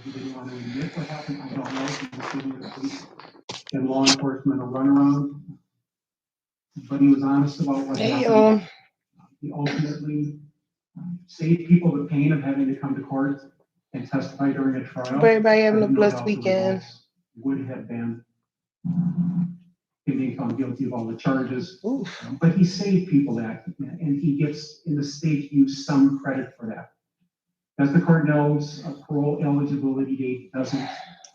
he didn't want to admit what happened. I don't know. He was giving the police and law enforcement a runaround, but he was honest about what happened. He ultimately saved people the pain of having to come to court and testify during a trial. Everybody having a No blessed doubt the weekend. results would have been him being found guilty of all the charges. But he saved people that, and he gets in the state use some credit for that. As the court knows, a parole eligibility date doesn't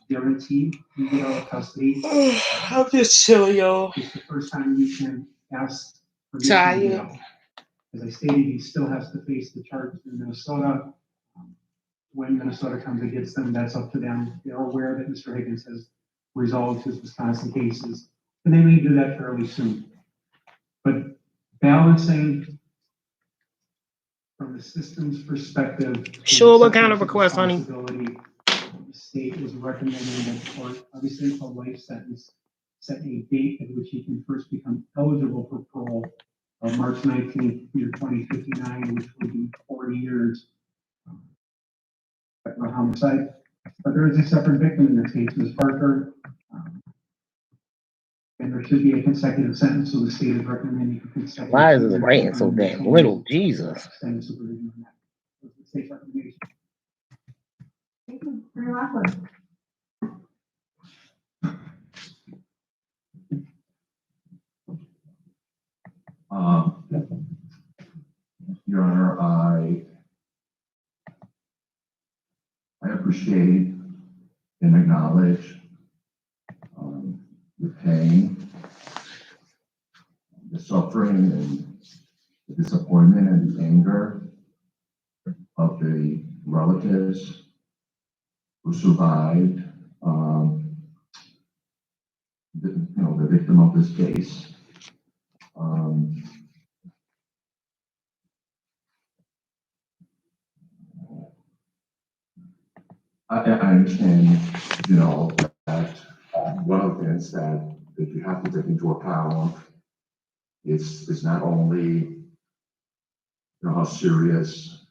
guarantee you get out of custody. I'm just chilling, y'all. It's the first time you can ask for Tired. bail. As I stated, he still has to face the charges in Minnesota. When Minnesota comes and gets them, that's up to them. They're aware that Mr. Higgins has resolved his Wisconsin cases, and they may do that fairly soon. But balancing from the system's perspective. Sure, what kind of request, honey? The state is recommending that the court, obviously it's a life sentence, set a date at which he can first become eligible for parole of March 19th, year 2059, which will be 40 years. For homicide, but there is a separate victim in this case, Ms. Parker, and there should be a consecutive sentence, so the state is recommending a consecutive. Why is it raining so damn little? Jesus. Extended supervision on that. That's the state's recommendation. Thank you. Very welcome. Your Honor, I appreciate and acknowledge the pain, the suffering, and the disappointment and the anger of the relatives who survived the victim of this case. I understand, that one of the things that you have to take into account is not only, how serious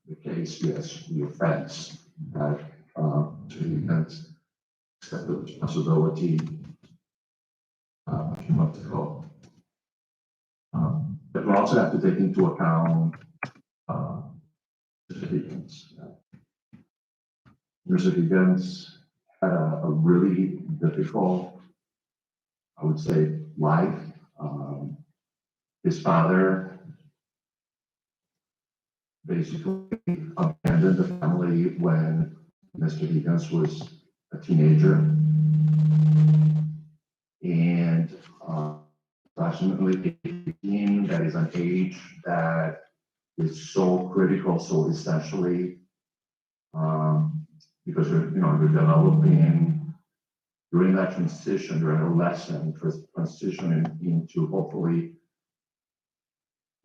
the case is, the offense, that that's accept the responsibility a few months ago. But we also have to take into account the Higgins. Mr. Higgins had a really difficult, I would say, life. His father basically abandoned the family when Mr. Higgins was a teenager. And approximately 18, that is an age that is so critical, so essentially, because you're developing during that transition, during adolescent, transitioning into hopefully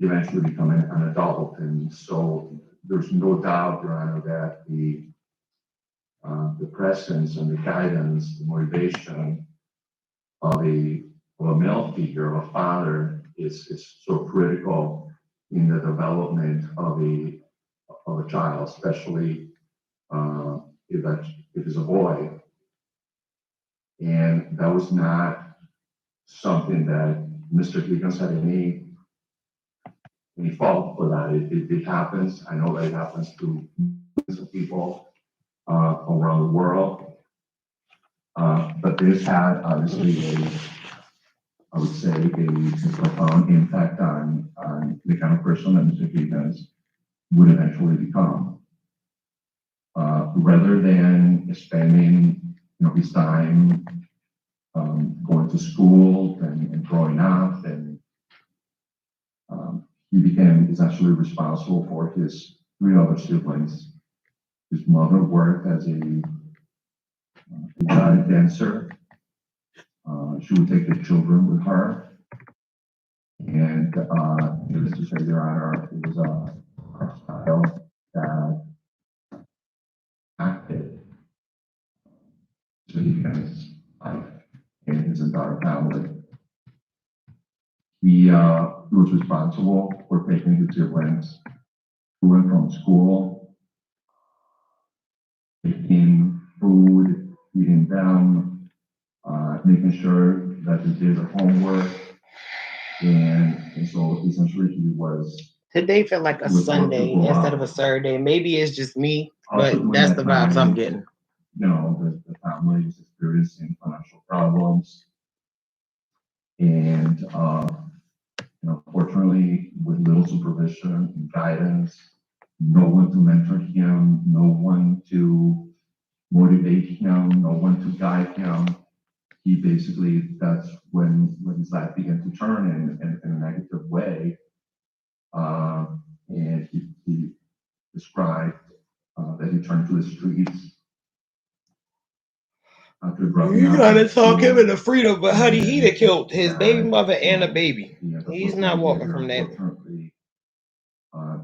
eventually becoming an adult. And so there's no doubt, Your Honor, that the presence and the guidance, the motivation of a male figure, of a father, is so critical in the development of a child, especially if it's a boy. And that was not something that Mr. Higgins had any fault for that. It happens. I know that it happens to millions of people around the world. But this had obviously I would say, a profound impact on the kind of person that Mr. Higgins would eventually become. Rather than spending his time going to school and growing up, and he became essentially responsible for his 3 other siblings. His mother worked as a giant dancer. She would take the children with her. And needless to say, Your Honor, it was a child that acted to his life and his entire family. He was responsible for taking his siblings to and from school. taking food, feeding them, making sure that they did their homework. And so essentially he was Today felt like a was Sunday comfortable instead of a out. Saturday. Maybe it's just me, Also but during that's that the vibes I'm time, getting. you know, the family was experiencing financial problems. And, you know, fortunately, with little supervision and guidance, no one to mentor him, no one to motivate him, no one to guide him. He basically, that's when his life began to turn in a negative way. And he described that he turned to the streets after dropping You out gotta of talk him school. into freedom, but honey, he'd have killed his baby That, mother and a you know, baby. he had the He's social not walking behavior, from that, unfortunately,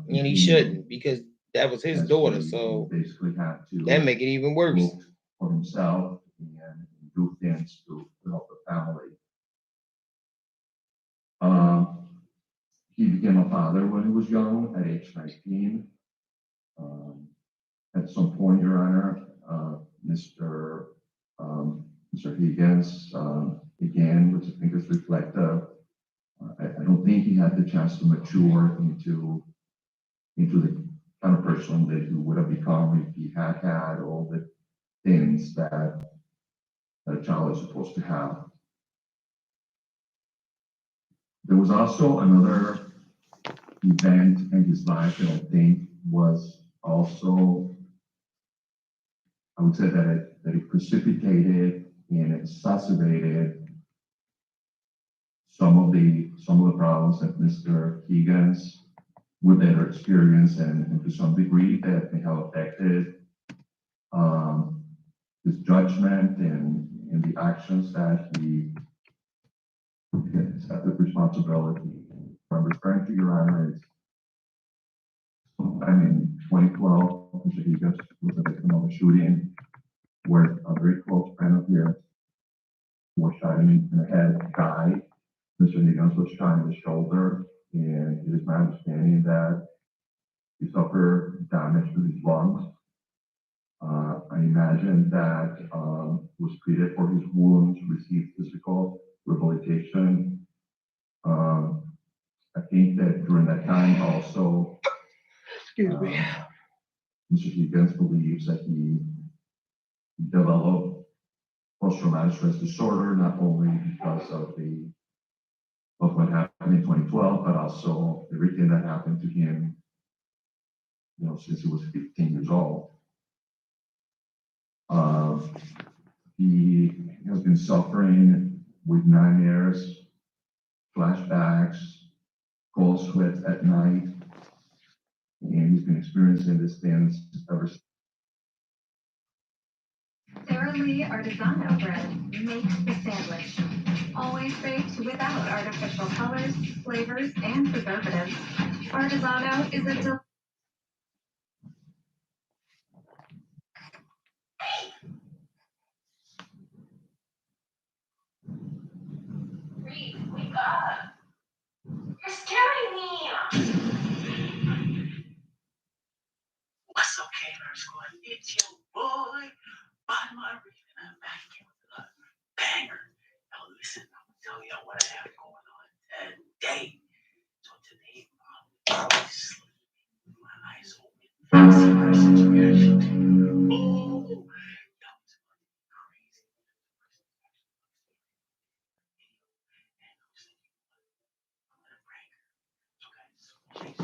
and he continued shouldn't because that was his as daughter. he So basically had that to make it even worse. look for himself and do things to help the family. He became a father when he was young, at age 19. At some point, Your Honor, Mr. Higgins, again, which I think is reflective, I don't think he had the chance to mature into the kind of person that he would have become if he had had all the things that a child is supposed to have. There was also another event in his life that I think was also, I would say that it precipitated and exacerbated some of the problems that Mr. Higgins would later experience, and to some degree that may have affected his judgment and the actions that he accepted responsibility. What I'm referring to, Your Honor, is sometime in 2012, Mr. Higgins was a victim of a shooting where a very close friend of his was shot in the head, died. Mr. Higgins was shot in the shoulder, and it is my understanding that he suffered damage to his lungs. I imagine that was treated for his wounds, received physical rehabilitation. I think that during that time also, Excuse me. Mr. Higgins believes that he developed post-traumatic stress disorder, not only because of what happened in 2012, but also everything that happened to him, you know, since he was 15 years old. He has been suffering with nightmares, flashbacks, cold sweats at night, and he's been experiencing these things ever since. Sara Lee Artisanal bread makes the sandwich. Always baked without artificial colors, flavors, and preservatives. Artisanal is a Reed, wake up. You're scaring me. What's up, K-Nerd Squad? It's your boy, Bottom Reed, and I'm back here with a banger. Now listen, I'm gonna tell y'all what I have going on today. So today, I'm sleeping with my eyes open. See my situation. Oh, that was crazy.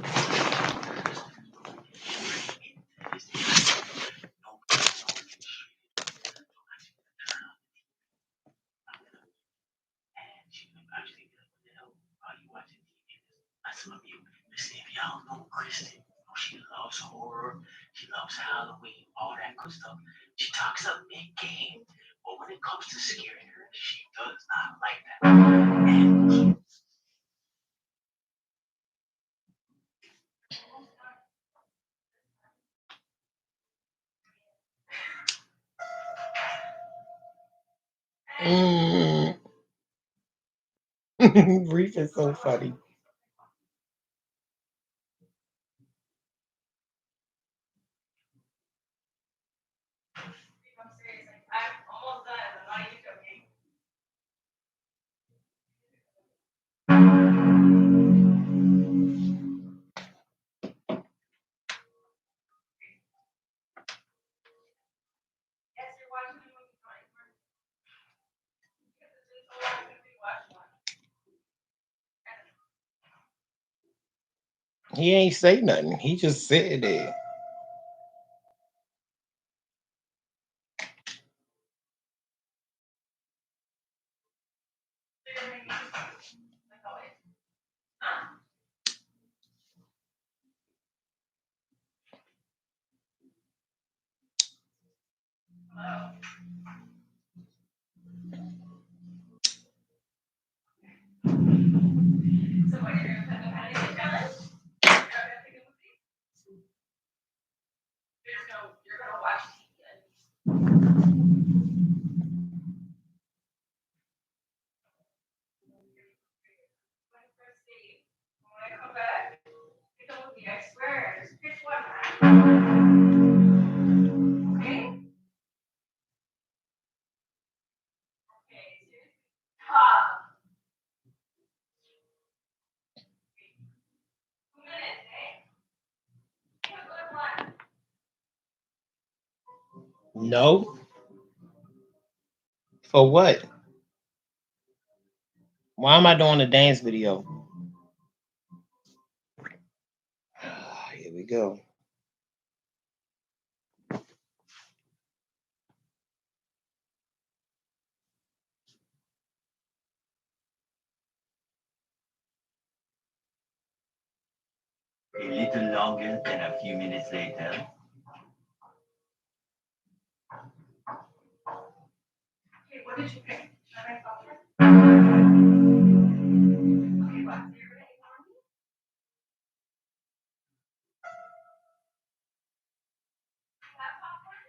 Some of you, listen, if y'all know Kristen, she loves horror, she loves Halloween, all that good stuff. She talks up big game, but when it comes to scaring her, she does not like that. And Reef is so funny. He ain't say nothing. He just said it. So what, you're gonna put me on a challenge? You're gonna watch TV. When I come back, pick up with me, I swear, just pick one. Okay? Okay, seriously. Ah. 2 minutes, eh? Good one. No. For what? Why am I doing a dance video? Here we go. A little longer than a few minutes later. Okay, what did you pick? Should I go first? Okay, what? So you're gonna ignore me? That popcorn?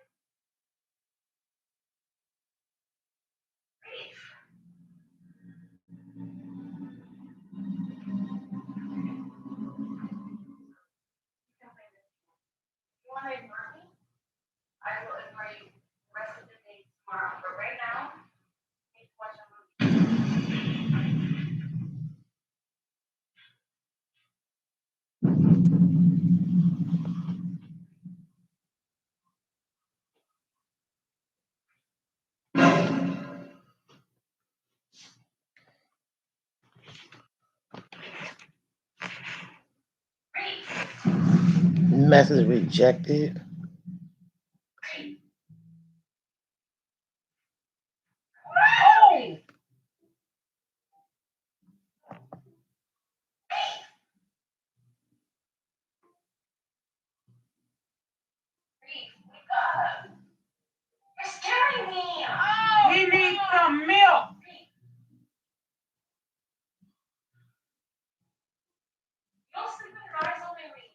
Great. You wanna ignore me? I will ignore you the rest of the day tomorrow, but right now, I need to watch a movie. Great. Message rejected. Great. Oh! Great. Wake up. You're scaring me. Oh! We need some milk. Great. You don't sleep with your eyes open, Reed.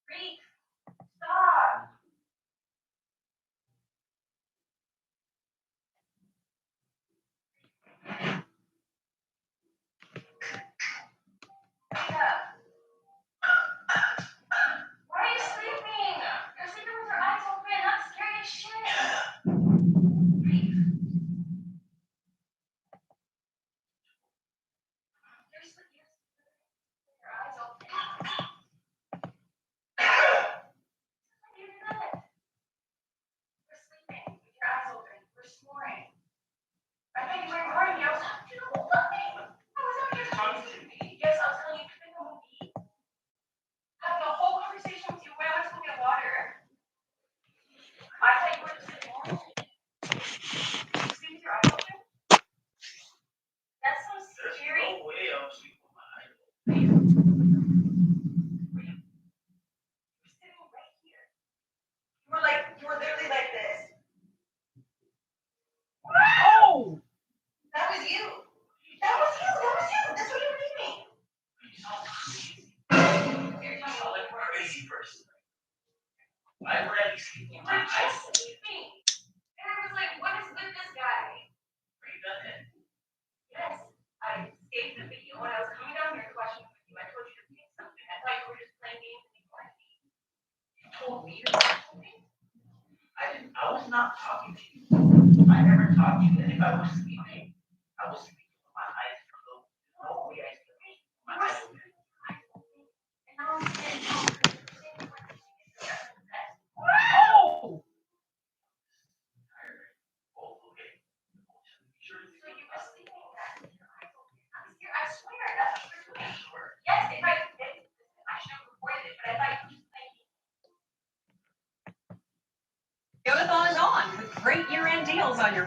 Reed, stop. Wake up. Why are you sleeping? You're sleeping with your eyes open. That's scary as shit. Reed. You're sleeping with your eyes open. You're good. You're sleeping with your eyes open. We're snoring. I thought you were ignoring me. I was talking to you the whole time. I was not here talking to me. Yes, I was telling you to pick a movie. Having a whole conversation with you when I went to go get water. I thought you were just ignoring me. You sleep with your eyes open? That's so scary. No way I'll sleep with my eyes open. You're sitting right here. You were literally like this. Oh! That was you. That was you. That was you. That's what you were doing. You're so crazy. You're You sound like a crazy. crazy person. I'm ready sleeping You with my were eyes just open. sleeping. And I was like, what is with this guy? Are you done yet? Yes, I saved the video when I was coming down here to watch it with you. I told you to pick something. I thought you were just playing games and ignoring me. You told me to pick something. I was not talking to you. I never talked to you that if I was sleeping, I was sleeping with my eyes closed. No way I sleep with my eyes open. And now I'm saying no. Oh! on your